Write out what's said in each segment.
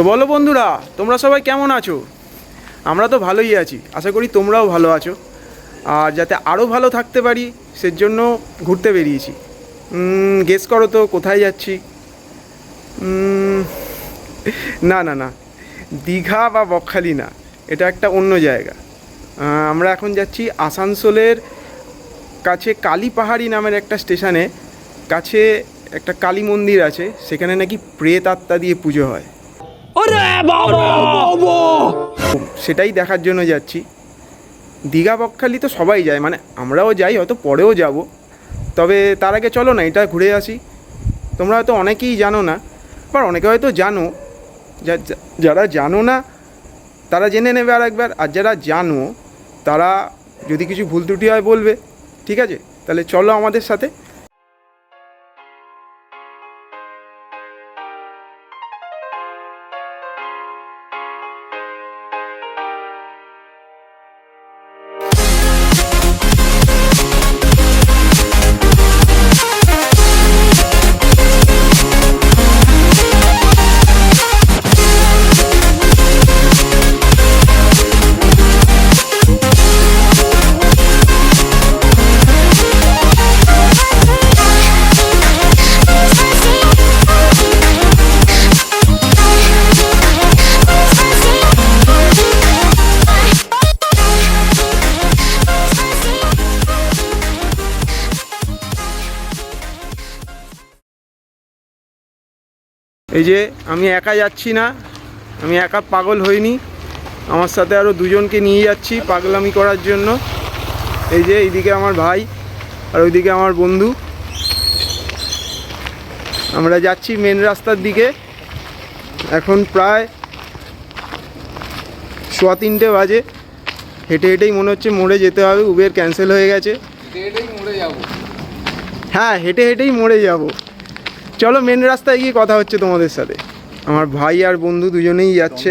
তো বলো বন্ধুরা, তোমরা সবাই কেমন আছো? আমরা তো ভালোই আছি, আশা করি তোমরাও ভালো আছো। আর যাতে আরও ভালো থাকতে পারি সেজন্য ঘুরতে বেরিয়েছি। গেস করো তো কোথায় যাচ্ছি? না না না, দীঘা বা বকখালি না, এটা একটা অন্য জায়গা। আমরা এখন যাচ্ছি আসানসোলের কাছে কালীপাহাড়ি নামের একটা স্টেশনে। কাছে একটা কালী মন্দির আছে, সেখানে নাকি প্রেত আত্মা দিয়ে পুজো হয়। সেটাই দেখার জন্য যাচ্ছি। দীঘা বকখালি তো সবাই যায়, মানে আমরাও যাই, হয়তো পরেও যাব। তবে তার আগে চলো না এটা ঘুরে আসি। তোমরা হয়তো অনেকেই জানো না, বা অনেকে হয়তো জানো। যারা জানো না তারা জেনে নেবে আর একবার, আর যারা জানো তারা যদি কিছু ভুল ত্রুটি হয় বলবে। ঠিক আছে, তাহলে চলো আমাদের সাথে। এই যে আমি একা যাচ্ছি না, আমি একা পাগল হইনি, আমার সাথে আরও দুজনকে নিয়ে যাচ্ছি পাগলামি করার জন্য। এই যে এইদিকে আমার ভাই আর ওইদিকে আমার বন্ধু। আমরা যাচ্ছি মেন রাস্তার দিকে। এখন প্রায় 3:15 বাজে। হেঁটে হেঁটেই মনে হচ্ছে মোড়ে যেতে হবে, উবের ক্যান্সেল হয়ে গেছে। হ্যাঁ, হেঁটে হেঁটেই মোড়ে যাব। চলো মেন রাস্তায় গিয়ে কথা হচ্ছে তোমাদের সাথে। আমার ভাই আর বন্ধু দুজনেই যাচ্ছে,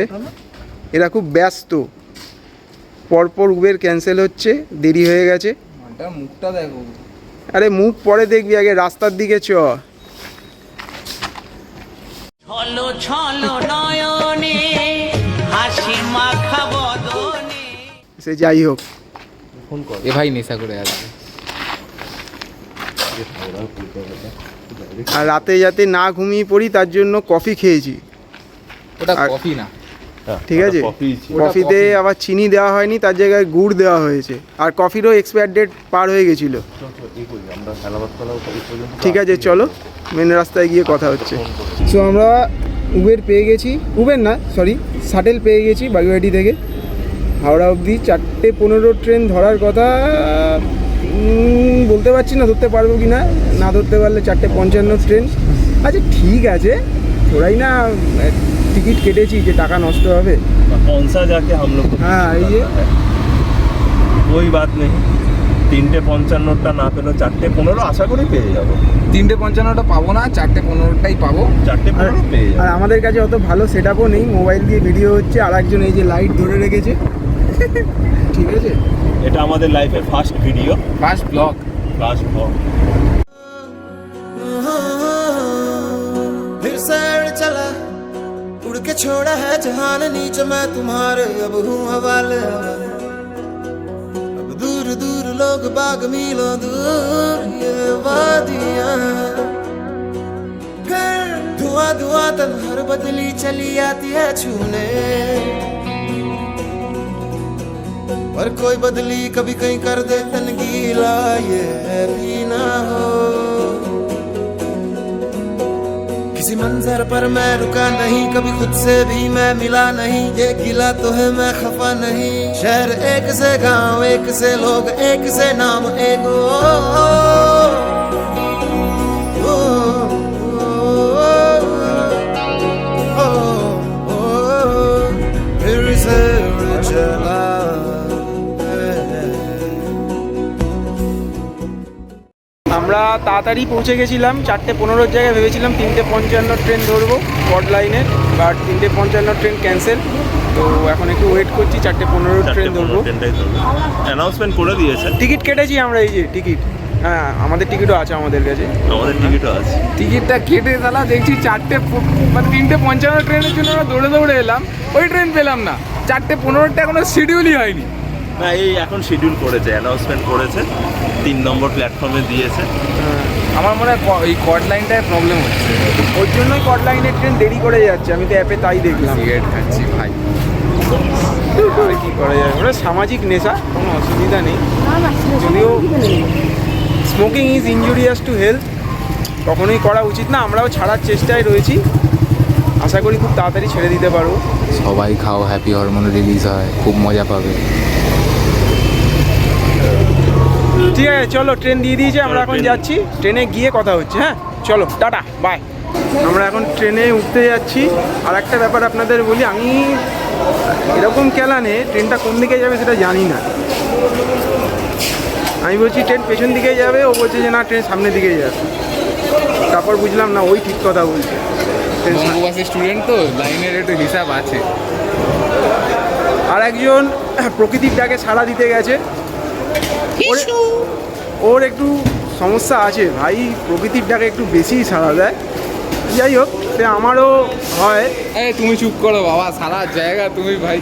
এরা খুব ব্যস্ত। পরপর উবের ক্যান্সেল হচ্ছে, দেরি হয়ে গেছে। মুখটা দেখো। আরে মুখ পরে দেখবি, আগে রাস্তার দিকে চ। ছলো ছলো নয়নে হাসি মাখা বদনে। সে যাই হোক, ফোন কর। এ ভাই নেশা করে আসবে। আর রাতে যাতে না ঘুমিয়ে পড়ি তার জন্য কফি খেয়েছি। ওটা কফি না, ঠিক আছে, কফিতে আবার চিনি দেওয়া হয়নি, তার জায়গায় গুড় দেওয়া হয়েছে। আর কফিরও এক্সপায়ার ডেট পার হয়ে গেছিল। ঠিক আছে, চলো মেন রাস্তায় গিয়ে কথা হচ্ছে। সো আমরা উবের পেয়ে গেছি, উবের না সরি শাটেল পেয়ে গেছি বাগুইআটি থেকে হাওড়া অবধি। 4:15 ট্রেন ধরার কথা, বলতে পারছি না ধরতে পারবো কি না। না ধরতে পারলে 4:55 ট্রেন। আচ্ছা ঠিক আছে, थोड़ा ना टिकट केटेছি যে টাকা নষ্ট হবে। कौन सा जाके हम लोग हाँ ये कोई बात नहीं। 3:55টা না পেলো 4:15 আশা করি পেয়ে যাবো। 3:55টা পাবো না, 4:15টাই পাবো। 4:15 পেয়ে যাবো। আর আমাদের কাছে অত ভালো সেটআপও নেই, মোবাইল দিয়ে ভিডিও হচ্ছে। আর একজন এই যে লাইট ধরে রেখেছে। ঠিক আছে, এটা আমাদের লাইফের ফার্স্ট ভিডিও, ফার্স্ট ব্লগ। फिर सैर चला उड़ के छोड़ा है जहान नीचे मैं तुम्हारे अब हूँ हवाले। अब दूर दूर लोग बाग मीलों दूर ये वादियाँ। फिर धुआं धुआं तन हर बदली चली आती है छूने। पर कोई बदली कभी कहीं कर दे तन गीला, ये भी ना हो। किसी मंजर पर मैं रुका नहीं, कभी खुद से भी मैं मिला नहीं। ये गिला तो है मैं खफा नहीं। शहर एक से गांव एक से लोग एक से नाम एक। फिर से चला আমরা তাড়াতাড়ি পৌঁছে গেছিলাম। 4:15 জায়গায় ভেবেছিলাম 3:55 ট্রেন ধরবো স্পট লাইনে, বাট 3:55 ট্রেন ক্যান্সেল। তো এখন একটু ওয়েট করছি, 4:15 ট্রেন ধরবো। অ্যানাউন্সমেন্ট করে দিয়েছে। টিকিট কেটেছি আমরা, এই যে টিকিট হ্যাঁ আমাদের টিকিটও আছে আমাদের কাছে। আমাদের টিকিটও আছে। টিকিটটা কেটে তালা দেখছি 3:55 ট্রেনের জন্য আমরা দৌড়ে দৌড়ে এলাম, ওই ট্রেন পেলাম না। 4:15 এখনো শিডিউলই হয়নি। না এই এখন শিডিউল করেছে, অ্যানাউন্সমেন্ট করেছে, 3 নম্বর প্ল্যাটফর্মে দিয়েছে। আমার মনে হয় এই কর্ড লাইনটায় প্রবলেম হচ্ছে, ওর জন্যই কট লাইনের ট্রেন দেরি করে যাচ্ছে, আমি তো অ্যাপে তাই দেখলাম। সিগারেট খাচ্ছি ভাই। আর কি করা যায়, ওটা সামাজিক নেশা, কোনো অসুবিধা নেই। যদিও smoking is injurious to health, কখনোই করা উচিত না। আমরাও ছাড়ার চেষ্টায় রয়েছি, আশা করি খুব তাড়াতাড়ি ছেড়ে দিতে পারবো। সবাই খাও, হ্যাপি হরমোন রিলিজ হয়, খুব মজা পাবে। ঠিক আছে চলো, ট্রেন দিয়ে দিয়েছে, আমরা এখন যাচ্ছি, ট্রেনে গিয়ে কথা হচ্ছে। হ্যাঁ চলো, টাটা, বাই। আমরা এখন ট্রেনে উঠতে যাচ্ছি। আর একটা ব্যাপার আপনাদের বলি, আমি এরকম কেলানে ট্রেনটা কোন দিকে যাবে সেটা জানি না। আমি বলছি ট্রেন পেছন দিকে যাবে, ও বলছে যে না ট্রেন সামনের দিকে যাবে। তারপর বুঝলাম না ওই ঠিক কথা বলছে। ট্রেন বঙ্গবাসী স্টুডেন্ট তো, লাইনের একটু হিসাব আছে। আর একজন প্রকৃতির ডাকে সাড়া দিতে গেছে, ওর একটু সমস্যা আছে ভাই, প্রকৃতির ডাকে একটু বেশিই সাড়া দেয়। যাই হোক, সে আমারও হয়। তুমি চুপ করো বাবা, সারা জায়গা তুমি ভাই।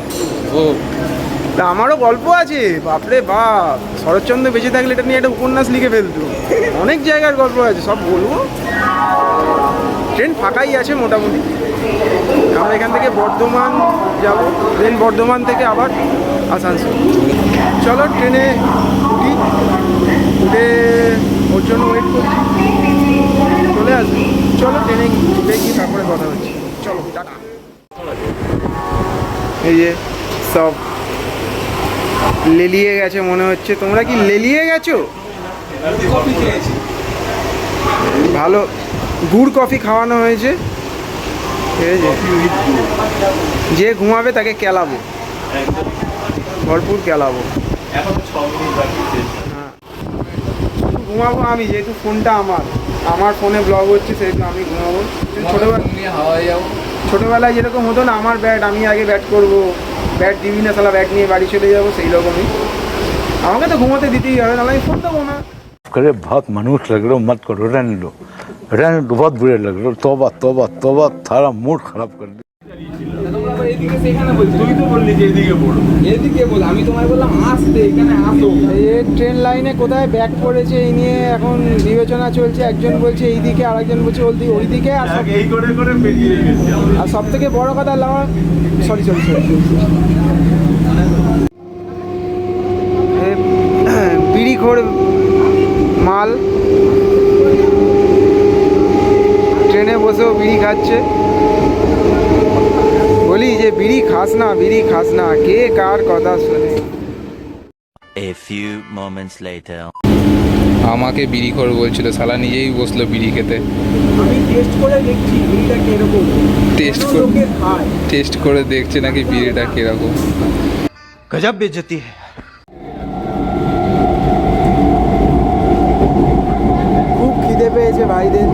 ও তা আমারও গল্প আছে, বাপরে বাপ, শরৎচন্দ্র বেঁচে থাকলে এটা নিয়ে একটা উপন্যাস লিখে ফেলতো। অনেক জায়গার গল্প আছে, সব বলবো। ট্রেন ফাঁকাই আছে মোটামুটি। আমরা এখান থেকে বর্ধমান যাব, দেন বর্ধমান থেকে আবার আসানসোল। চলো ট্রেনে উঠি, উঠে ওর জন্য ওয়েট করছি, চলে আসবে। চলো ট্রেনে উঠে গিয়ে তারপরে কথা হচ্ছে। চলো টাটা। এই যে সব লেলিয়ে গেছে মনে হচ্ছে। তোমরা কি লেলিয়ে গেছো? ভালো গুড় কফি খাওয়ানো হয়েছে, ঠিক আছে? যে ঘুমাবে তাকে কেলাবো, ভরপুর কেলাবো। হ্যাঁ ঘুমাবো আমি, যেহেতু ফোনটা আমার ফোনে ব্লগ হচ্ছে, সেহেতু আমি ঘুমাবো। ছোটোবেলায় যেরকম হতো না, আমার ব্যাট আমি আগে ব্যাট করবো, ব্যাট দিবি না সালা, ব্যাট নিয়ে বাড়ি চলে যাবো, সেই রকমই। আমাকে তো ঘুমোতে দিতেই হবে, নাহলে আমি ফোন দেবো না। करे बहुत मनुष्य लग रहे हो, मत करो, रहने दो, बहुत बुरे लग रहे हो। तौबा तौबा तौबा, थारा मूड खराब कर दिया। তুই তো বললি যে এদিকে পড়ো। এদিকে বল, আমি তোমায় বললাম আসতে, এখানে আসো। এই ট্রেন লাইনে কোথায় ব্যাক পড়েছে এই নিয়ে এখন বিবেচনা চলছে। একজন বলছে এই দিকে, আর একজন বলছে ওই দিকে। এই করে করে বেরিয়ে গেছি আমরা। আর সব থেকে বড় কথা সরি বিড়িখোর মাল ট্রেনে বসেও বিড়ি খাচ্ছে। বলি যে বিড়ি খাস না, কে কার কথা শুনে। A few moments later. আমাকে বিড়িখোর বলছিল, শালা নিজেই বসলো বিড়ি খেতে। আমি টেস্ট করে দেখছি বিড়িটা কিরকম, টেস্ট করে দেখছে নাকি বিড়িটা কিরকম। गजब बेइज्जती है। খুব খিদে পেয়েছে ভাইদের।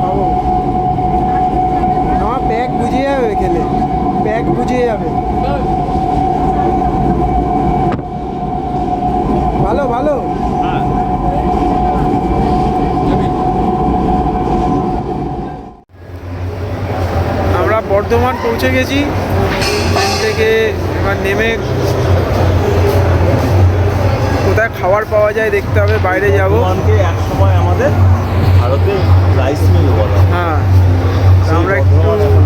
খাবো আমার প্যাক বুঝে যাবে, খেলে প্যাক বুঝে যাবে। ভালো আমরা বর্ধমান পৌঁছে গেছি। ট্রেন থেকে এবার নেমে কোথায় খাবার পাওয়া যায় দেখতে হবে, বাইরে যাব। বর্ধমানকে এক সময় আমাদের ভারতে রাইস মিল বলা। হ্যাঁ আমরা একটু,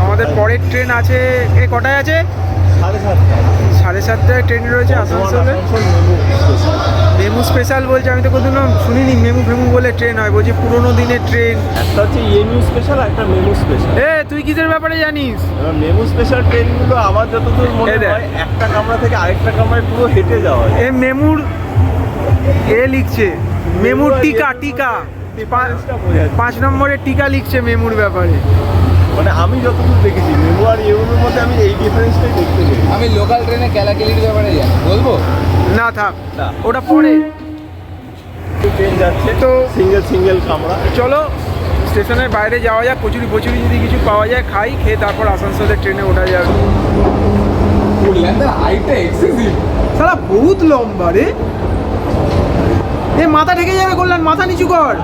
আমাদের পরের ট্রেন আছে, কটায় আছে? 7:30টায় ট্রেন রয়েছে আসানসোলে। মেমু স্পেশাল বলছে, আমি তো কোথাও শুনিনি মেমু ফেমু বলে ট্রেন হয়, বলছি পুরোনো দিনের ট্রেন। একটা হচ্ছে ইএমইউ স্পেশাল, একটা মেমু স্পেশাল। তুই কিসের ব্যাপারে জানিস? এবার মেমু স্পেশাল ট্রেনগুলো আমার যতদূর মনে হয় একটা কামরা থেকে আরেকটা কামরায় পুরো হেঁটে যাওয়া হয়। মেমুর লিখছে, মেমুর টিকা 5 নম্বরের টিকা লিখছে মেমুর ব্যাপারে। মানে আমি যতদূর দেখেছি মেমু আর ইএমইউর মধ্যে আমি এই ডিফারেন্সটাই দেখতে পেয়েছি। আমি লোকাল ট্রেনে ক্যালাকেলির ব্যাপারে জানি, বলবো না থাক, ওটা পরে ট্রেন যাচ্ছে তো সিঙ্গেল কামরা। চলো স্টেশনের বাইরে যাওয়া যাক, কচুরি যদি কিছু পাওয়া যায় খাই, খেয়ে তারপর আসানসোলের ট্রেনে ওঠা যাবে। কল্যাণদার হাইটটা এক্সেসিভ। সালা বহুত লম্বা রে। এ মাথা ঢেকে যাবে কল্যাণ, মাথা নিচু কর।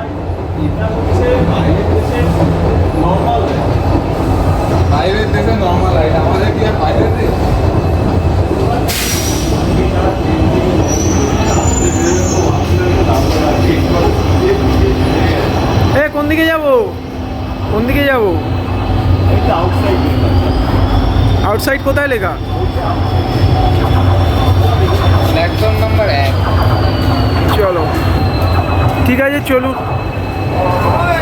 বাইরের দেশে নর্মাল হাইট, আমাদের কি আর বাইরের দেশ? এ কোন দিকে যাব, কোন দিকে যাব? আউটসাইড কোথায় লেখা? Platform number 1। চলো ঠিক আছে, চলুন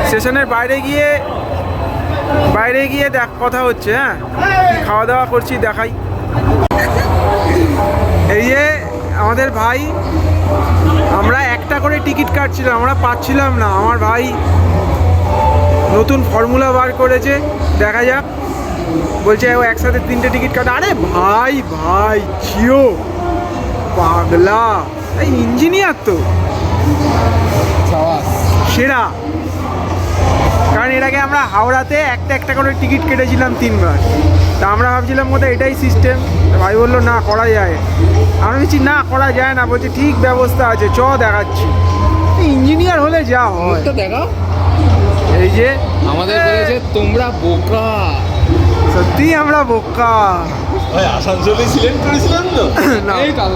স্টেশনের বাইরে গিয়ে দেখ কথা হচ্ছে। হ্যাঁ, কি খাওয়া দাওয়া করছি দেখাই। এই যে আমাদের ভাই, আমরা একটা করে টিকিট কাটছিলাম, আমরা পাচ্ছিলাম না। আমার ভাই নতুন ফর্মুলা বার করেছে, দেখা যাক। বলছে ও একসাথে 3টে টিকিট কাটা। আরে ভাই ভাই জিও পাগলা, এই ইঞ্জিনিয়ার তো সেরা। কারণ এর আগে আমরা হাওড়াতে একটা করে টিকিট কেটেছিলাম 3বার। তা আমরা ভাবছিলাম কোথায় এটাই সিস্টেম। ভাই বললো না করা যায়। আমরা বলছি না করা যায় না। বলছে ঠিক ব্যবস্থা আছে, চ দেখাচ্ছি। ইঞ্জিনিয়ার হলে যা হয়। দেখা এই যে আমাদের বলেছে তোমরা বোকা। সত্যি আমরা বোকা। ভাই আসানসোলে সিলেক্ট করেছিলাম তো। না এই কাল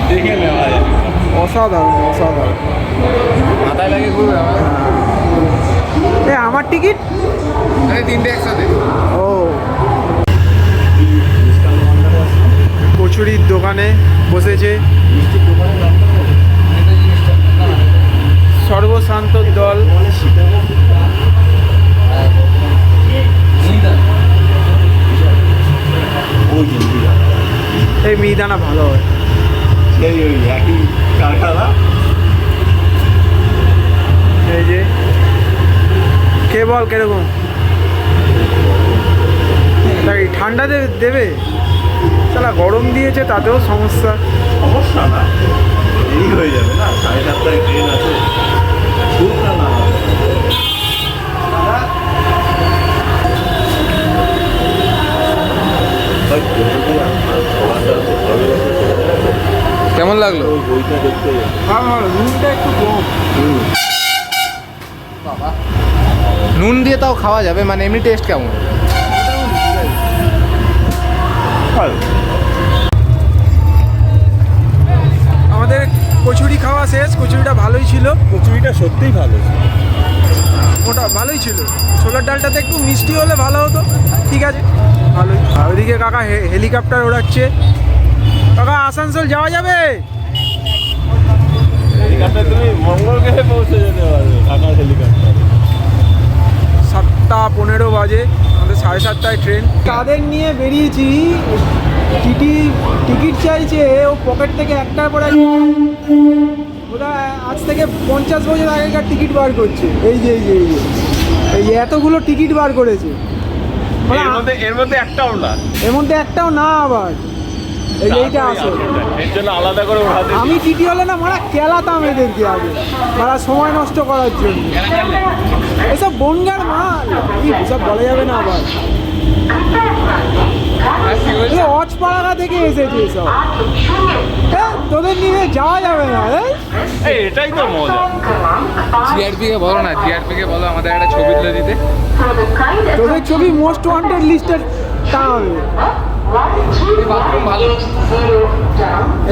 দেখে নেওয়া যায়। অসাধারণ অসাধারণ। মাথায় লাগে ঘুরবে আমার। এ আমার টিকিট। 3টে একসাথে। ও কচুরির দোকানে বসেছে সর্বশান্তর দল। এই মিহিদানা ভালো হয়। সেই ওই একই কারখানা। এই যে কে বল কিরকম তাই ঠান্ডা দেবে। শালা গরম দিয়েছে তাতেও সমস্যা। সমস্যা না, এই হয়ে যাবে না। 7:30টায় ট্রেন আছে। ঘুমটা না কেমন লাগলো? ওই বইটা দেখতে ভালো রুমটা একটু কম। নুন দিয়ে তাও খাওয়া যাবে, মানে এমনি টেস্ট কেমন? ভালো। আমাদের কচুরি খাওয়া শেষ। কচুরিটা ভালোই ছিল, কচুরিটা সত্যিই ভালো ছিল। ওটা ভালোই ছিল। ছোলার ডালটাতে একটু মিষ্টি হলে ভালো হতো। ঠিক আছে, ভালোই। আর ওইদিকে কাকা হেলিকপ্টার ওড়াচ্ছে। কাকা আসানসোল যাওয়া যাবে? হেলিকপ্টার তুমি মঙ্গল গ্রহে পৌঁছে যেতে পারবে ঢাকার হেলিকপ্টার। 7:15 বাজে, আমাদের 7:30টায় ট্রেন। তাদের নিয়ে বেরিয়েছি। টিকিট চাইছে, ও পকেট থেকে একটার পর এক ওরা আজ থেকে 50 বছর আগেকার টিকিট বার করছে। এই যে এই এতগুলো টিকিট বার করেছে। এর মধ্যে একটাও না। এর মধ্যে একটাও না আবার। এই যে এইটা আসে। এর জন্য আলাদা করে ওঠাতে। আমি টিটি হলে না মারা কেলাতাম এদেরকে আগে, মারা সময় নষ্ট করার জন্য। এসব বনগার মাল, কি সব বলা যাবে না আবার। অজপাড়া থেকে এসেছে সব। তোদের নিয়ে যাওয়া যাবে না। এটাই তো মজা। জিআরপি কে বলো না, জিআরপি কে বলো আমাদের একটা ছবি তুলে দিতে। তোদের ছবি মোস্ট ওয়ান্টেড লিস্টের তা হবে। বাথরুম ভালো,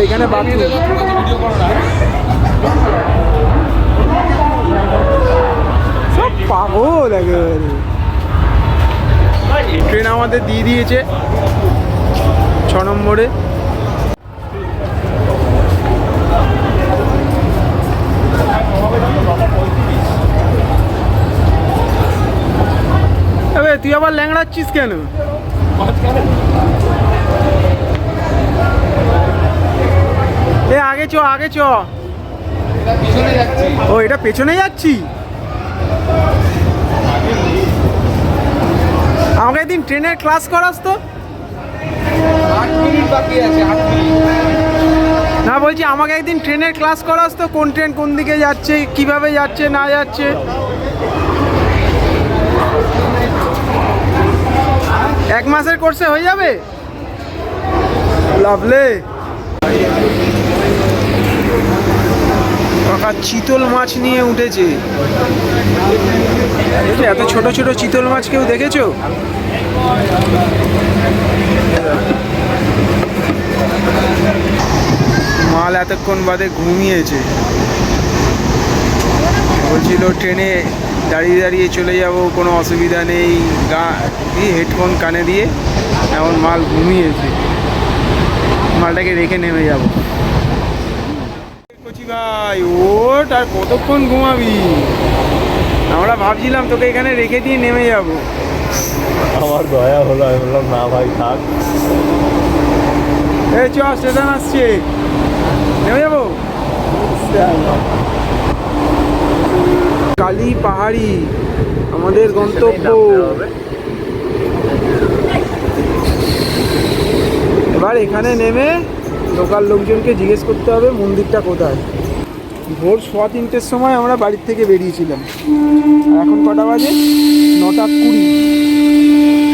এইখানে বাথরুম। ভিডিও করো না। সব পাগল একেবারে। ট্রেন আমাদের দিয়ে দিয়েছে 6 নম্বরে। এবার তুই আবার ল্যাংড়াচ্ছিস কেন? এ আগে চ আগে চ। পিছনে যাচ্ছি। ও এটা পেছনে যাচ্ছি। আমাকে একদিন ট্রেনের ক্লাস করাস তো। 8 মিনিট বাকি আছে, 8 মিনিট। না বলছি আমাকে একদিন ট্রেনের ক্লাস করাস তো, কোন ট্রেন কোন দিকে যাচ্ছে, কিভাবে যাচ্ছে না যাচ্ছে। 1 মাসের কোর্সে হয়ে যাবে? লাভলে। কাকা চিতল মাছ নিয়ে উঠেছে। এত ছোট ছোট চিতল মাছ কেউ দেখেছো? মাল এতক্ষণ বাদে ঘুমিয়েছে, বলছিল ট্রেনে দাঁড়িয়ে দাঁড়িয়ে চলে যাব, কোনো অসুবিধা নেই, হেডফোন কানে দিয়ে। এমন মাল ঘুমিয়েছে, মালটাকে রেখে নেমে যাব। কচি ভাই ওট, আর কতক্ষণ ঘুমাবি? আমরা ভাবছিলাম তোকে এখানে রেখে দিয়ে নেমে যাব। আমার দয়া হলো, আমি বললাম না ভাই থাক। এই চ, স্টেশন আসছে, নেমে যাবো। কালী পাহাড়ি আমাদের গন্তব্য। এবার এখানে নেমে লোকাল লোকজনকে জিজ্ঞেস করতে হবে মন্দিরটা কোথায়। ভোর 3:15-র সময় আমরা বাড়ির থেকে বেরিয়েছিলাম, আর এখন কটা বাজে? 9:20,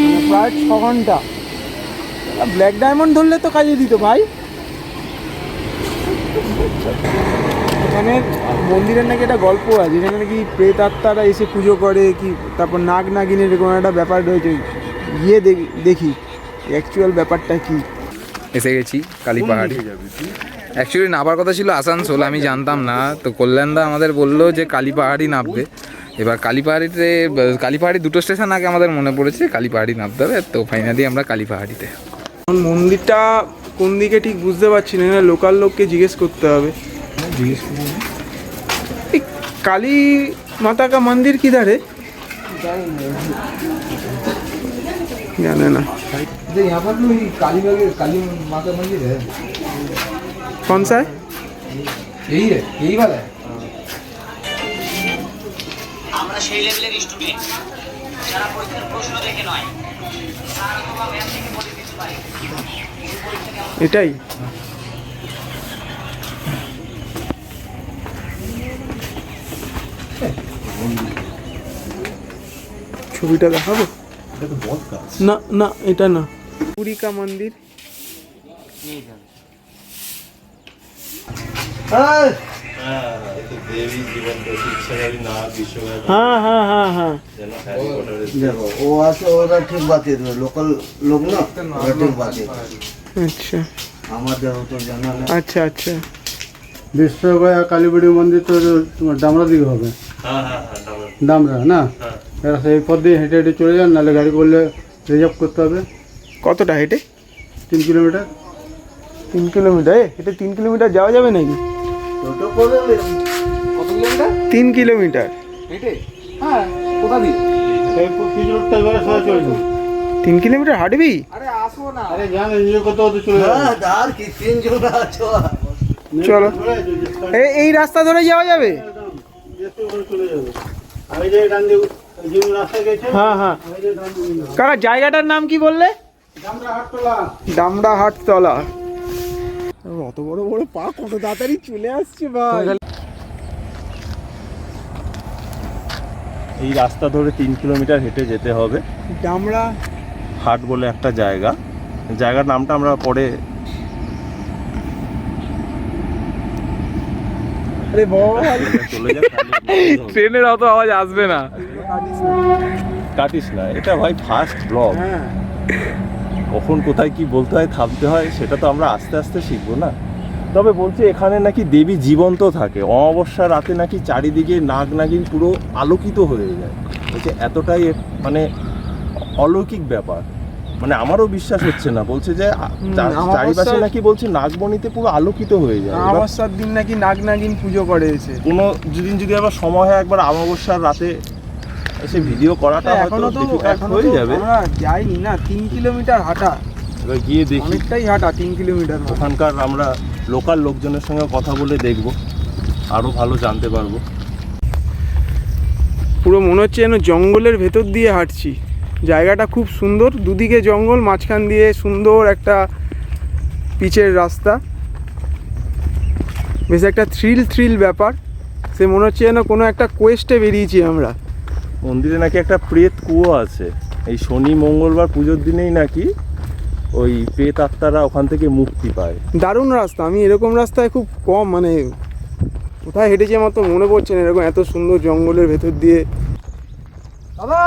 মানে প্রায় 6 ঘন্টা। ব্ল্যাক ডায়মন্ড ধরলে তো কাজে দিত ভাই। এখানে মন্দিরের নাকি একটা গল্প আছে, যেখানে নাকি প্রেত আত্মারা এসে পুজো করে, কি তারপর নাগ নাগিনের কোনো একটা ব্যাপার রয়েছে। গিয়ে দেখি অ্যাকচুয়াল ব্যাপারটা কি। এসে গেছি কালী পাহাড়ি। অ্যাকচুয়ালি নামার কথা ছিল আসানসোল, আমি জানতাম না। তো কল্যাণদা আমাদের বললো যে কালী পাহাড়ি নামবে। এবার কালী পাহাড়ি 2টো স্টেশন আগে আমাদের মনে পড়েছে কালী পাহাড়ি নামতে হবে। তো ফাইনালি আমরা কালী পাহাড়িতে। মন্দিরটা কোন দিকে ঠিক বুঝতে পারছি না, লোকাল লোককে জিজ্ঞেস করতে হবে। काली माता का मंदिर किधर है? जाने ना। यहाँ पर काली माता मंदिर है। कौन सा है? यही है, यही वाला है। আমরা সেই লেভেলের স্টুডেন্ট যারা পরীক্ষার প্রশ্ন দেখে নয়, স্যার অথবা ম্যাম থেকে বলে দিতে পারে এটাই। ছবিটা দেখাবো? না না, এটা না। পুরী কা মন্দির। हाँ हाँ हाँ हाँ। देखो वो আছে ওরা ঠিক বাতিয়ে দেবে, লোকাল লোক না, ওরা ঠিক বাতিয়ে দেবে। अच्छा আমাদের তো জানা না। अच्छा अच्छा। বিশ্বগয়া কালীবাড়ি মন্দির তো তোমার ডামরা দিকে হবে। ডামরা না, এরা সেই পথ দিয়ে হেঁটে হেঁটে চলে যান, নাহলে গাড়ি করলে রিজার্ভ করতে হবে। কতটা হেঁটে? 3 কিলোমিটার। 3 কিলোমিটার? হেঁটে 3 কিলোমিটার যাওয়া যাবে নাকি? টোটো করে কত কিলোমিটার? 3 কিলোমিটার হেঁটে? হ্যাঁ, কোথা দিয়ে? এই পিচ রোডটা ধরে সোজা চলে যাও। 3 কিলোমিটার হাঁটবি? আরে আসো না। আরে জান এই কত হতে চলে যাবে। হ্যাঁ আর কি 3 জন আছো। চলো, এই রাস্তা ধরে যাওয়া যাবে? চলে যাবে। আমি যে ডান দিকে যে রাস্তা গেছে, হ্যাঁ হ্যাঁ। কাকা জায়গাটার নাম কি বললে? ডামরা হাটতলা। দামড়া হাটতলা। অত বড় বড় পা কত তাড়াতাড়ি চলে আসছে ভাই। এই রাস্তা ধরে 3 কিলোমিটার হেঁটে যেতে হবে। দামড়া হাট বলে একটা জায়গা, জায়গার নামটা আমরা পরে। আরে বল, চলে যাক। ট্রেনের অত আওয়াজ আসবে না। কাটিস না, এটা ভাই ফার্স্ট ব্লগ। হ্যাঁ কখন কোথায় কি বলতে হয়, থামতে হয়, সেটা তো আমরা আস্তে আস্তে শিখবো না। তবে বলছে এখানে নাকি দেবী জীবন্ত থাকে, অমাবস্যা রাতে নাকি চারিদিকে নাগ নাগিন পুরো আলোকিত হয়ে যায়। বলছে এতটাই মানে অলৌকিক ব্যাপার, মানে আমারও বিশ্বাস হচ্ছে না। বলছে যে চারিপাশে নাকি বলছে নাগমণিতে পুরো আলোকিত হয়ে যায়। এবার অমাবস্যার দিন নাকি নাগ নাগিন পুজো করে এসে। কোনো যেদিন যদি আবার সময় হয় একবার অমাবস্যার রাতে এসে ভিডিও করাটা এখনো হয়তো তো difficult হয়ে যাবে। আমরা যাইনি না, 3 কিলোমিটার হাঁটা, এবার গিয়ে দেখি। অনেকটাই হাঁটা, 3 কিলোমিটার। ওখানকার আমরা লোকাল লোকজনের সঙ্গে কথা বলে দেখব, আরও ভালো জানতে পারবো। পুরো মনে হচ্ছে যেন জঙ্গলের ভেতর দিয়ে হাঁটছি। জায়গাটা খুব সুন্দর, দুদিকে জঙ্গল, মাঝখান দিয়ে সুন্দর একটা পিচের রাস্তা। বেশ একটা থ্রিল ব্যাপার। সে মনে হচ্ছে যেন কোনো একটা কোয়েস্টে বেরিয়েছি আমরা। মন্দিরে নাকি একটা প্রেত কুয়ো আছে, এই শনি মঙ্গলবার পুজোর দিনেই নাকি ওই প্রেত আত্মারা ওখান থেকে মুক্তি পায়। দারুণ রাস্তা, আমি এরকম রাস্তায় খুব কম, মানে কোথায় হেঁটেছি আমার তো মনে পড়ছে না, এরকম এত সুন্দর জঙ্গলের ভেতর দিয়ে। দাদা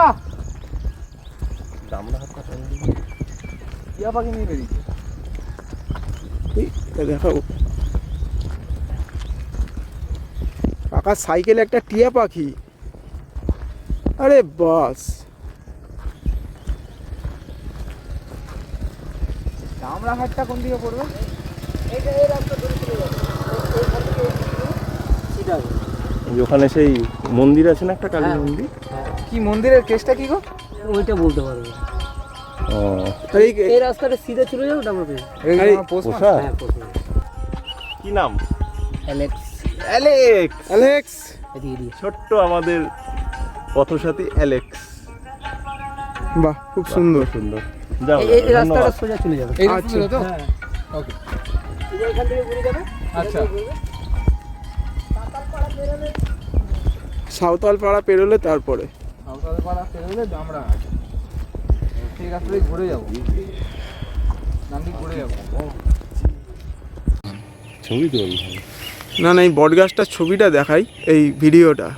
টিয়া পাখি নিয়ে বেরিয়েছে। দেখাবো কাকার সাইকেলে একটা টিয়া পাখি, আরে বাস। দামরাহাটটা কোন দিকে পড়বে? ওখানে সেই মন্দির আছে না একটা কালী মন্দির, কি মন্দিরের কেসটা কি গো? ওইটা বলতে পারবো না। ও এই রাস্তাটা সিধা চলে যাও ডাবল পেয়ে। পোষা হ্যাঁ পোষা। কি নাম? অ্যালেক্স। অ্যালেক্স। অ্যালেক্স, এদিকে এদিকে। ছোট্ট আমাদের পথসাথী অ্যালেক্স। বাহ খুব সুন্দর। সুন্দর। যাও এই রাস্তাটা সোজা চলে যাবে। এই আচ্ছা। রাস্তা তো? হ্যাঁ। ওকে। এখান থেকে ঘুরে যাবে। আচ্ছা। সাঁওতাল পাড়া পেরোলে তারপরে পাড়া পেরোলে দামরাহাট। সেই রাস্তায় ঘুরে যাবো, নাম দিয়ে ঘুরে যাবো। ছবি তোল। না না, এই বটগাছটার ছবিটা দেখাই, এই ভিডিওটা।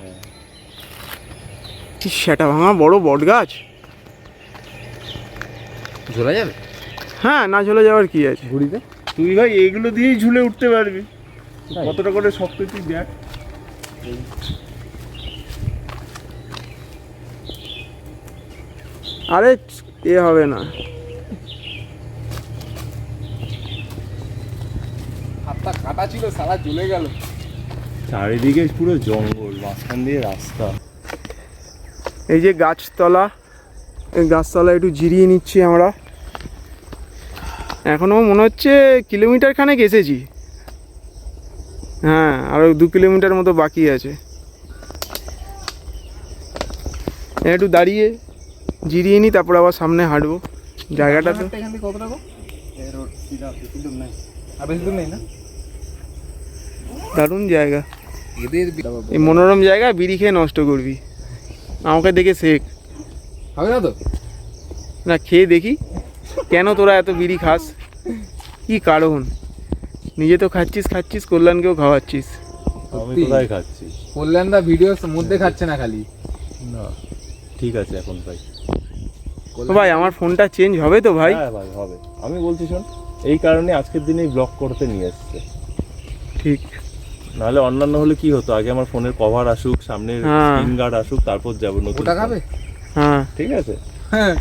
কি সেটা ভাঙা বড় বটগাছ। ঝোলা যাবে? হ্যাঁ, না ঝুলে যাওয়ার কি আছে। ঘুরিতে তুই ভাই এইগুলো দিয়েই ঝুলে উঠতে পারবি, কতটা করে শক্ত তুই দেখ। আরে এ হবে না। হাতটা কাটা ছিল, সারা ঝুলে গেল। চারিদিকে পুরো জঙ্গল, মাঝখান দিয়ে রাস্তা। এই যে গাছতলা, এই গাছতলা একটু জিরিয়ে নিচ্ছি আমরা। এখনও মনে হচ্ছে কিলোমিটার খানেক এসেছি। হ্যাঁ, আরও 2 কিলোমিটার মতো বাকি আছে। একটু দাঁড়িয়ে জিরিয়ে নিই, তারপর আবার সামনে হাঁটবো। জায়গাটা তো এখান থেকে কতটা গো? আর বেশি দূর নেই না? দারুণ জায়গা, এদের এই মনোরম জায়গা বিড়ি খেয়ে নষ্ট করবি। আমাকে দেখে শেখ। হবে না তো? না, খেয়ে দেখি কেন তোরা এত বিড়ি খাস, কি কারণ? নিজে তো খাচ্ছিস, কল্যাণকেও খাওয়াচ্ছিস। আমি কোথায় খাচ্ছি? কল্যাণদা ভিডিওর মধ্যে খাচ্ছে না খালি। না ঠিক আছে এখন ভাই। ভাই আমার ফোনটা চেঞ্জ হবে তো ভাই? হ্যাঁ ভাই হবে, আমি বলছি শোন, এই কারণে আজকের দিনেই ব্লক করতে নিয়ে এসছে। ঠিক, নাহলে অন্যান্য হলে কি হতো, আগে আমার ফোনের কভার আসুক, সামনের হ্যাঁ। স্ক্রিন গার্ড আসুক, তারপর যাবো নতুন ওটা ফোন। খাবে? হ্যাঁ ঠিক আছে। হ্যাঁ,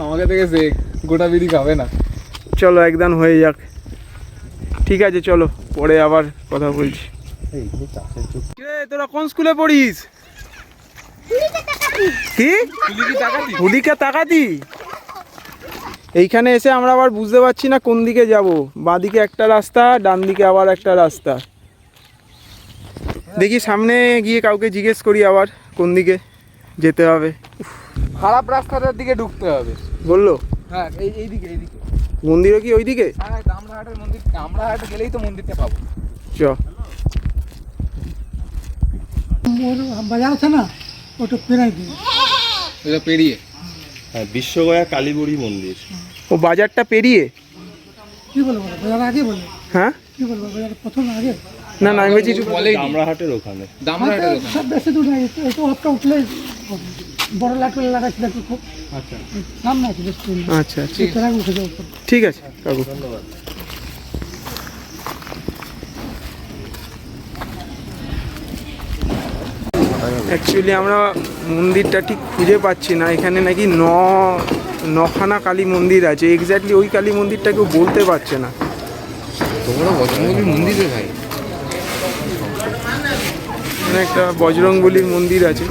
আমাকে দেখে সে গোটা বিড়ি খাবে না। চলো একদম হয়ে যাক। ঠিক আছে চলো, পরে আবার কথা বলছি। এইগুলো চাষের জন্য। রে তোরা কোন স্কুলে পড়িস? কি হুলিকা তাকাতি? এইখানে এসে আমরা আবার বুঝতে পারছি না কোন দিকে যাব। বাঁদিকে একটা রাস্তা, ডান দিকে আবার একটা রাস্তা। দেখি সামনে গিয়ে কাউকে জিজ্ঞেস করি আবার কোন দিকে যেতে হবে। খারাপ রাস্তাটার দিকে ঢুকতে হবে বললো হ্যাঁ, এইদিকে এইদিকে। মন্দিরও কি ওইদিকে? হ্যাঁ, দামরাহাটের মন্দির, দামরাহাট গেলেই তো মন্দিরটা পাবো। চ বাজার আছে না, ওটা পেরাই দিই। ওটা পেরিয়ে হ্যাঁ, বিশ্বগয়া কালীবুড়ি মন্দির। ও বাজারটা পেরিয়ে? কি বলবো বাজার আগে বলে? হ্যাঁ কি বলবো বাজার প্রথম আগে? না না, আমি বলছি বলেই আমরাহাটের ওখানে। দামরাহাটের ওখানে। সব বেশি দূর নাই, একটু অপটা উঠলে বড় লাইট লাগাচ্ছি দেখো, খুব আচ্ছা সামনে আছে বেশি দূর না। আচ্ছা আচ্ছা, এর আগে উঠে যাও উপরে। ঠিক আছে কাকু। অ্যাকচুয়ালি আমরা মন্দিরটা ঠিক খুঁজে পাচ্ছি না। এখানে নাকি নখানা কালী মন্দির আছে, এক্স্যাক্টলি ওই কালী মন্দিরটা কেউ বলতে পারছে না। তোমরা বজরঙ্গলির মন্দিরে ভাই, এখানে একটা বজরংবলীর মন্দির আছে।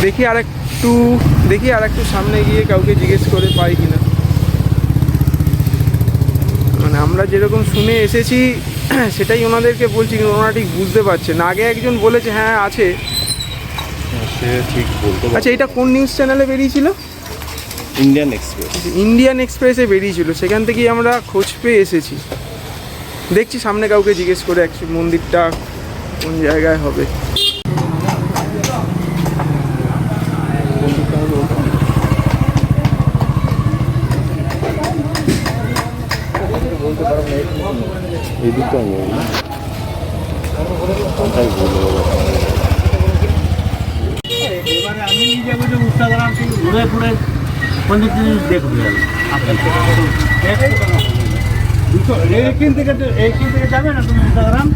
দেখি আর একটু সামনে গিয়ে কাউকে জিজ্ঞেস করে পাই কিনা। মানে আমরা যেরকম শুনে এসেছি সেটাই ওনাদেরকে বলছি, কিন্তু ওনারা ঠিক বুঝতে পারছে না। আগে একজন বলেছে হ্যাঁ আছে। সে ঠিক বলতে পারবে। আচ্ছা, এটা কোন নিউজ চ্যানেলে বেরিয়েছিল? Indian express. ইন্ডিয়ান এক্সপ্রেসে বেরিয়েছিল, সেখান থেকেই আমরা খোঁজ পেয়ে এসেছি। দেখছি সামনে কাউকে জিজ্ঞেস করে মন্দিরটা কোন জায়গায় হবে। এই দিকটা এবারে আমি নিয়ে যাবো যে ইনস্টাগ্রাম থেকে ঘুরে ঘুরে পঞ্চাশ জিনিস দেখবে এইখান থেকে যাবে না তুমি ইনস্টাগ্রাম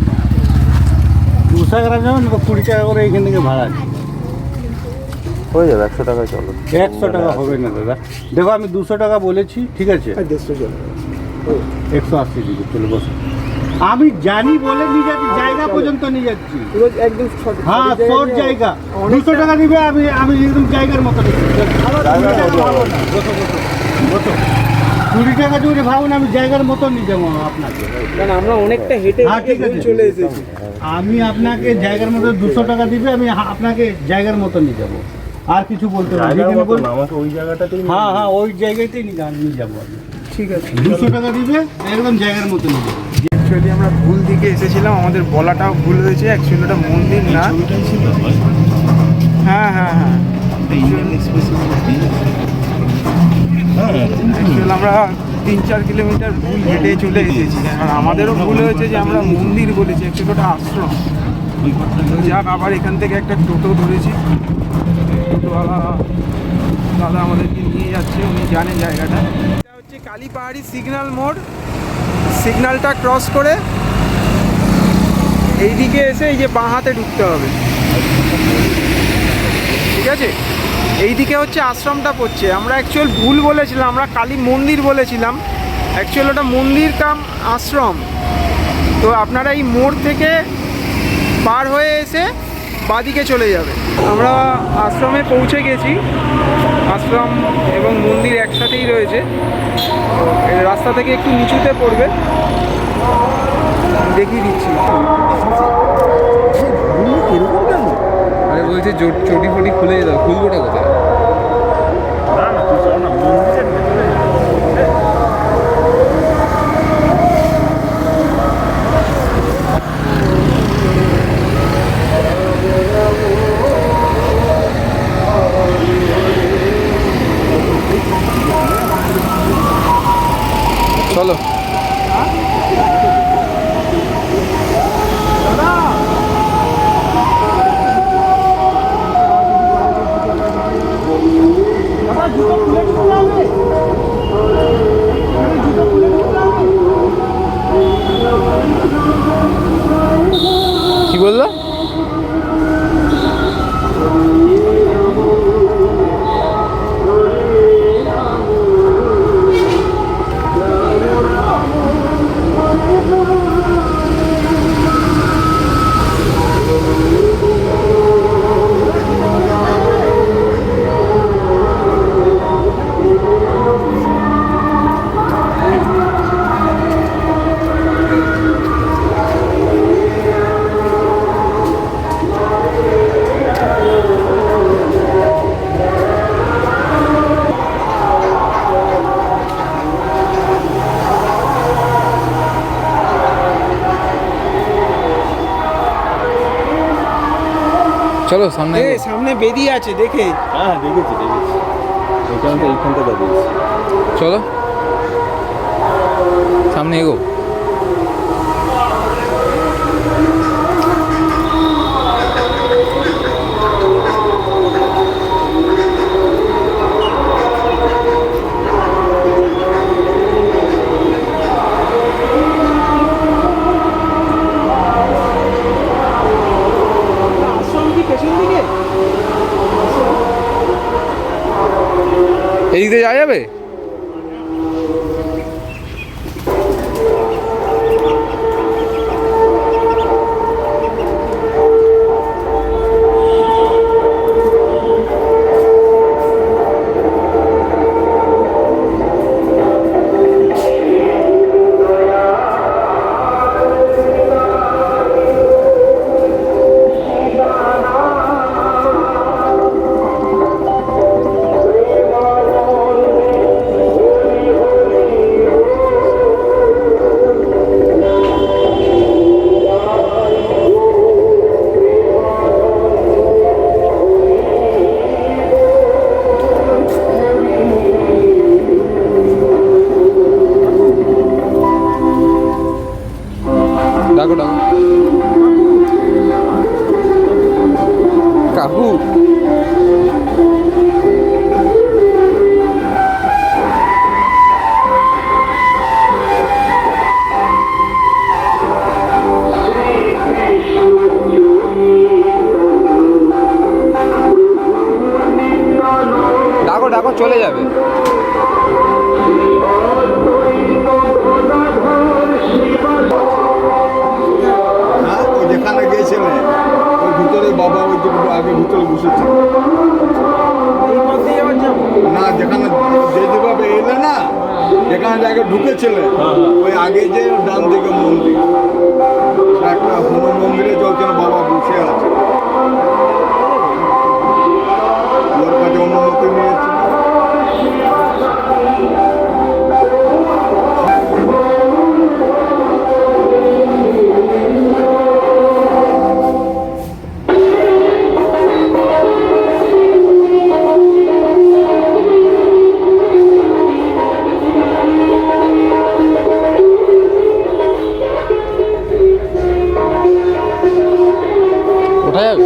যাবে না 20 টাকা করে এইখান থেকে ভাড়া হয়ে যাবে। 100 টাকা চলো। 100 টাকা হবে না দাদা, দেখো আমি 200 টাকা বলেছি, ঠিক আছে 180 দিকে চলে বসো। আমি জানি বলে নিয়ে যাচ্ছি, জায়গা পর্যন্ত নিয়ে যাচ্ছি, একদম হ্যাঁ শর্ট জায়গা। 200 টাকা দিবে, আমি একদম জায়গার মতো নিচ্ছি। 20 টাকা যদি ভাবুন আমি জায়গার মতো নিয়ে যাবো আপনাকে, কারণ আমরা অনেকটা হেঁটে ঠিক আছে চলে এসেছি। আমি আপনাকে জায়গার মতো 200 টাকা দিবে, আমি আপনাকে জায়গার মতো নিয়ে যাবো, আর কিছু বলতে পারি আমাকে ওই জায়গাটাতেই হ্যাঁ হ্যাঁ ওই জায়গাতেই নিয়ে যাবো আমি। ঠিক আছে, 200 টাকা দিবে, একদম জায়গার মতো নিয়ে যাবো। অ্যাকচুয়ালি আমরা ভুল দিকে এসেছিলাম, আমাদের বলাটাও ভুল হয়েছে। অ্যাকচুয়ালি ওটা মন্দির না। হ্যাঁ হ্যাঁ হ্যাঁ, ইন্ডিয়ান এক্সপ্রেস। অ্যাকচুয়ালি আমরা 3-4 কিলোমিটার ভুল হেঁটে চলে এসেছি, আর আমাদেরও ভুল হয়েছে যে আমরা মন্দির বলেছি, অ্যাকচুয়ালি ওটা আশ্রম। তো যাক, আবার এখান থেকে একটা টোটো ধরেছি, টোটোওয়ালা দাদা আমাদেরকে নিয়ে যাচ্ছে, উনি জানে জায়গাটা। এটা হচ্ছে কালীপাহাড়ি সিগন্যাল মোড়। সিগন্যালটা ক্রস করে এইদিকে এসে এই যে বাঁ হাতে ঢুকতে হবে, ঠিক আছে? এইদিকে হচ্ছে আশ্রমটা পড়ছে। আমরা অ্যাকচুয়াল ভুল বলেছিলাম, আমরা কালী মন্দির বলেছিলাম, অ্যাকচুয়াল ওটা মন্দির কাম আশ্রম। তো আপনারা এই মোড় থেকে পার হয়ে এসে বাদিকে চলে যাবে। আমরা আশ্রমে পৌঁছে গেছি, আশ্রম এবং মন্দির একসাথেই রয়েছে। তো এই রাস্তা থেকে একটু নিচুতে পড়বে, দেখিয়ে দিচ্ছি। আরে বলছে চটি ফটি খুলে দাও, খুলবোটা কোথায়? চলো কি বললো? চলো সামনে সামনে বেরিয়ে আছে, দেখে। হ্যাঁ দেখেছি। এইখানটা দাঁড়িয়েছি। চলো সামনে এগো। এই দিকে যাওয়া যাবে? ডাকো ডাকো কাকু। ডাকো ডাকো চলে যাবে। যেখানে গিয়েছিলে ওই ভিতরে বাবা ওই যে আগে ভিতরে বসেছে না, যেখানে যেভাবে এলে না, যেখানে আগে ঢুকেছিলে ওই আগে যে ডান দিকে মন্দির, একটা হনুমান মন্দিরে যখন বাবা বসে আছে, ওর কাছে অনুমতি নিয়েছে। কোথায় যাবে?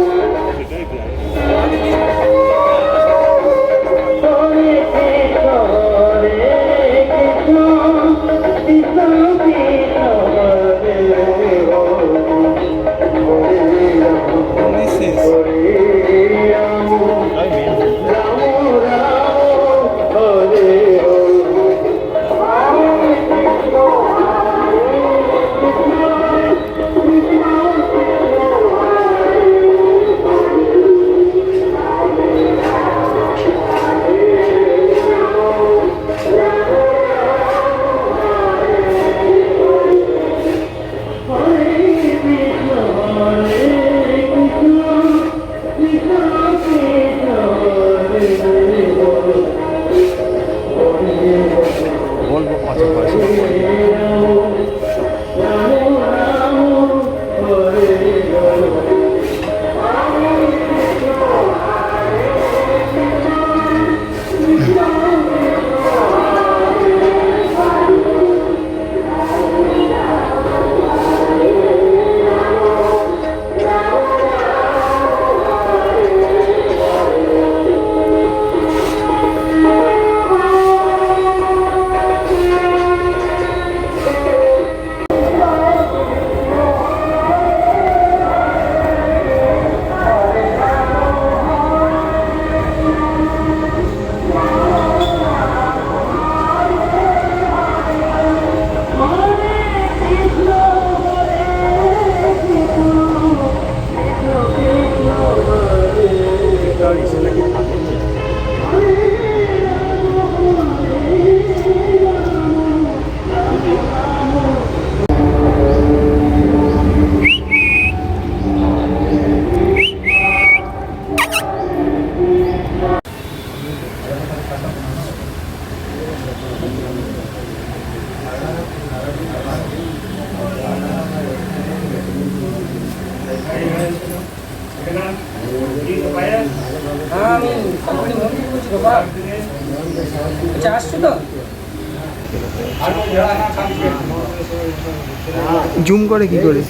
জুম করে কি করে?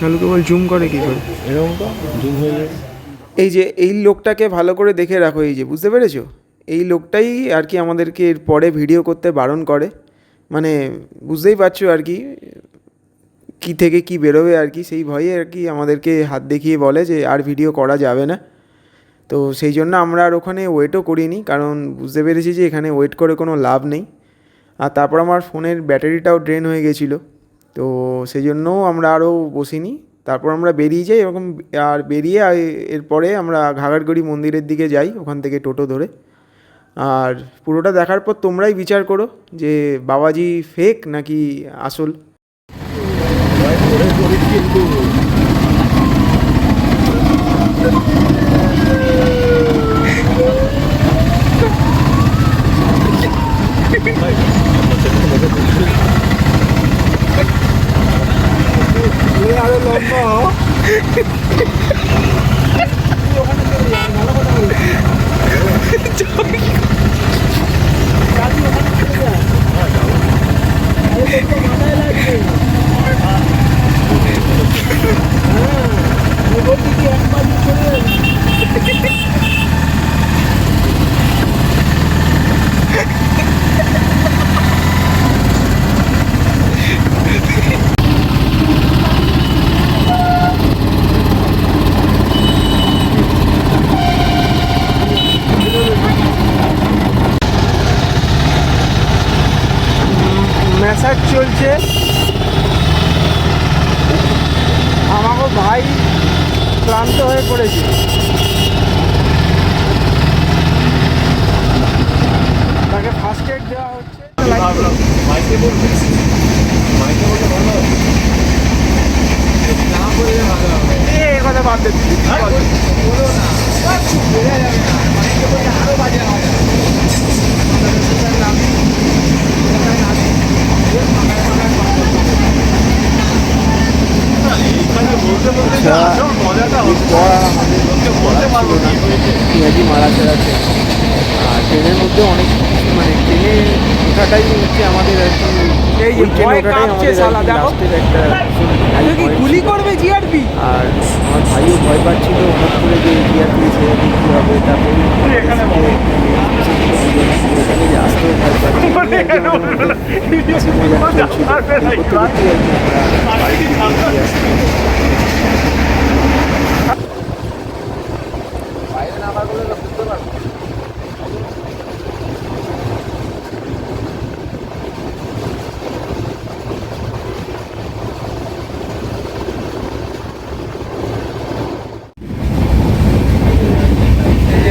নালুকে বল জুম করে কি করে? এই যে এই লোকটাকে ভালো করে দেখে রাখো, এই যে বুঝতে পেরেছো, এই লোকটাই আর কি আমাদেরকে এর পরে ভিডিও করতে বারণ করে। মানে বুঝতেই পারছো আর কি কী থেকে কি বেরোবে আর কি, সেই ভয়ে আর কি আমাদেরকে হাত দেখিয়ে বলে যে আর ভিডিও করা যাবে না। তো সেই জন্য আমরা আর ওখানে ওয়েটও করিনি, কারণ বুঝতে পেরেছি যে এখানে ওয়েট করে কোনো লাভ নেই। আর তারপর আমার ফোনের ব্যাটারিটাও ড্রেন হয়ে গেছিলো, তো সেই জন্যও আমরা আরও বসিনি। তারপর আমরা বেরিয়ে যাই এরকম, আর বেরিয়ে এরপরে আমরা ঘাঘরগড়ি মন্দিরের দিকে যাই ওখান থেকে টোটো ধরে। আর পুরোটা দেখার পর তোমরাই বিচার করো যে বাবাজি ফেক নাকি আসল। আরো লম্বা ভালোভাবে করেছে। তাকে ফার্স্ট এড দেওয়া হচ্ছে। ভাবলাম মাইকে বলতে ভালো হবে। না বললে ভালো হবে। এই কথা বাদ দে তুই। বলো না, বোঝা যাবে না, অনেকে বলছে আরো বাজে হবে। এইখানে বলতে বলতে যে আসল মজাটা হচ্ছে লোককে বলতে পারবো না মারা চড়াচ্ছে। আর ট্রেনের মধ্যে অনেক মানে ট্রেনে ওঠাটাই হচ্ছে আমাদের আর কি, এই যে ট্রেনে ওঠাটাই আমাদের লাস্টের একটা গুলি করবে জিআরপি। আর আমার ভাইও ভয় পাচ্ছিল হঠাৎ করে যে জিআরপি সেরকম কী হবে, তারপরে এখানে বলো। এখানে যে আসতেও ভয় পাচ্ছি বাইরে নামার বলে তো বুঝতে পারবো।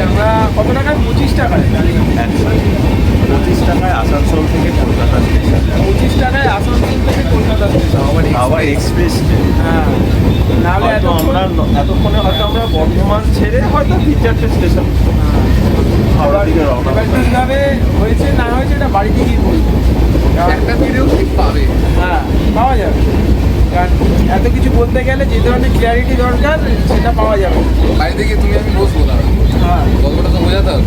আমরা কত টাকায়? 25 টাকায়। 25 টাকায় আসানসোল থেকে কলকাতা স্টেশন, 25 টাকায় আসানসোল থেকে কলকাতা স্টেশন। আবার এক্সপ্রেস হ্যাঁ, নাহলে হয়তো আমরা এতক্ষণে হয়তো আমরা বর্ধমান ছেড়ে হয়তো 3-4টে স্টেশন হাওড়ার দিকে রওনা এবার কীভাবে হয়েছে না হয়েছে এটা বাড়িতে গিয়ে বলবো। একটা ভিডিও ঠিক পাবে। হ্যাঁ, পাওয়া যাবে। কারণ এত কিছু বলতে গেলে যে ধরনের ক্লিয়ারিটি দরকার সেটা পাওয়া যাবে। বাড়িতে গিয়ে তুমি আমি বসবো না, হ্যাঁ, গল্পটা তো বোঝাতে হবে।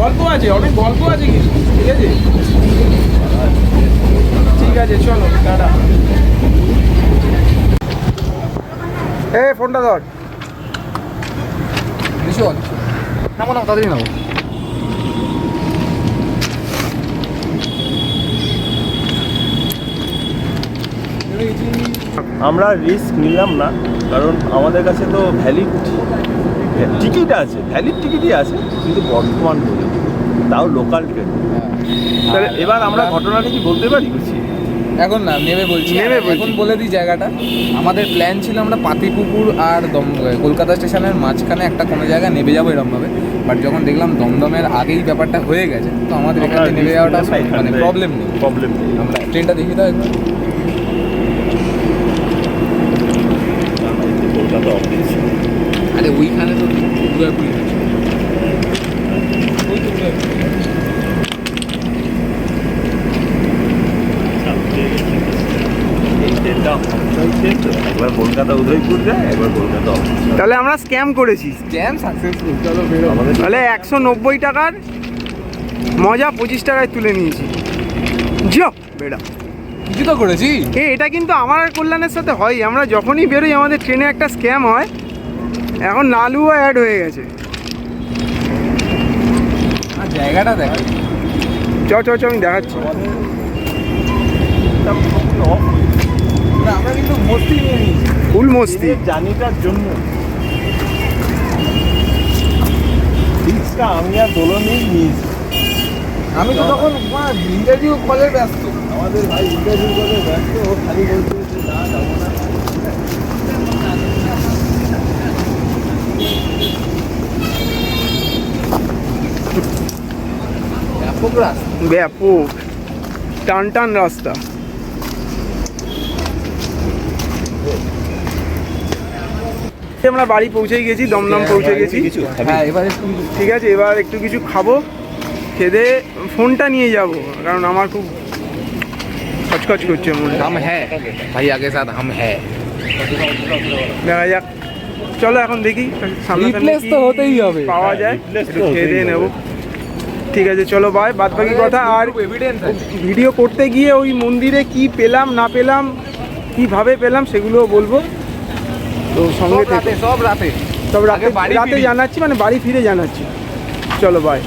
গল্প আছে, অনেক গল্প আছে কিন্তু, ঠিক আছে। ঠিক আছে, চলো টাটা। এই ফোনটা ধর। নিশো নামো নামো, তাড়াতাড়ি নামো। আমরা রিস্ক নিলাম না, কারণ আমাদের কাছে তো ভ্যালিড টিকিট আছে, ভ্যালিড টিকিটই আছে, কিন্তু বর্ধমান বলে তাও লোকাল ট্রেন। তাহলে এবার আমরা ঘটনাটা কি বলতে পারি? এখন না, নেমে বলছি। নেমে বলছি। এখন বলে দিই জায়গাটা। আমাদের প্ল্যান ছিল আমরা পাতিপুকুর আর কলকাতা স্টেশনের মাঝখানে একটা কোনো জায়গায় নেমে যাবো এরমভাবে, বাট যখন দেখলাম দমদমের আগেই ব্যাপারটা হয়ে গেছে, তো আমাদের এখান থেকে নেমে যাওয়াটা মানে প্রবলেম নেই। আমরা ট্রেনটা দেখি দাও একবার। কলকাতা অফিস আরে ওইখানে তো উদয়পুরি আছে। ওই তো উদয়পুরি। এই ট্রেনটা একবার কলকাতা উদয়পুর যায়, একবার কলকাতা অফিস। তাহলে আমরা স্ক্যাম করেছি। Scam successful. চলো বেরো। তাহলে 190 টাকার মজা 25 টাকায় তুলে নিয়েছি। জিও বেড়া, কিছু তো করেছি। এটা কিন্তু আমার আর কল্যাণের সাথে হয়, আমরা যখনই বেরোই আমাদের ট্রেনে একটা স্ক্যাম হয়। এখন নালুও অ্যাড হয়ে গেছে। আর জায়গাটা দেখ। চ আমি দেখাচ্ছি। আমরা কিন্তু মস্তি নিয়ে নিয়েছি। ফুল মস্তি। জার্নিটার জন্য রিস্কটা আমি আর দোলনই নিয়েছি। আমি তো তখন ইন্টারভিউ কলের ব্যস্ত। আমাদের ভাই ইন্টারভিউ করে ব্যস্ত, ও খালি বলছে যে না যাবো না। ব্যাপক রাস্তা। ব্যাপক টান টান রাস্তা। আমরা বাড়ি পৌঁছেই গেছি, দমদম পৌঁছে গেছি। হ্যাঁ, এবার একটু ঠিক আছে, এবার একটু কিছু খাবো, খেদে ফোনটা নিয়ে যাব, কারণ আমার খুব খচখচ করছে মনে। हम है भैया के साथ हम है। দেখা যাক, চলো এখন দেখি Replace তো হতেই হবে। পাওয়া যায়, Replace একটু তো খেয়ে দিয়ে হতেই নেবো। ঠিক আছে, চলো বাই। বাদ বাকি কথা আর এভিডেন্স আছে। ভিডিও করতে গিয়ে ওই মন্দিরে কি পেলাম না পেলাম, কিভাবে পেলাম সেগুলোও বলবো। তো সঙ্গে থেকে সব রাতে সব রাতে আগে বাড়ি রাতে ফিরি। জানাচ্ছি, মানে বাড়ি ফিরে জানাচ্ছি। চলো বাই।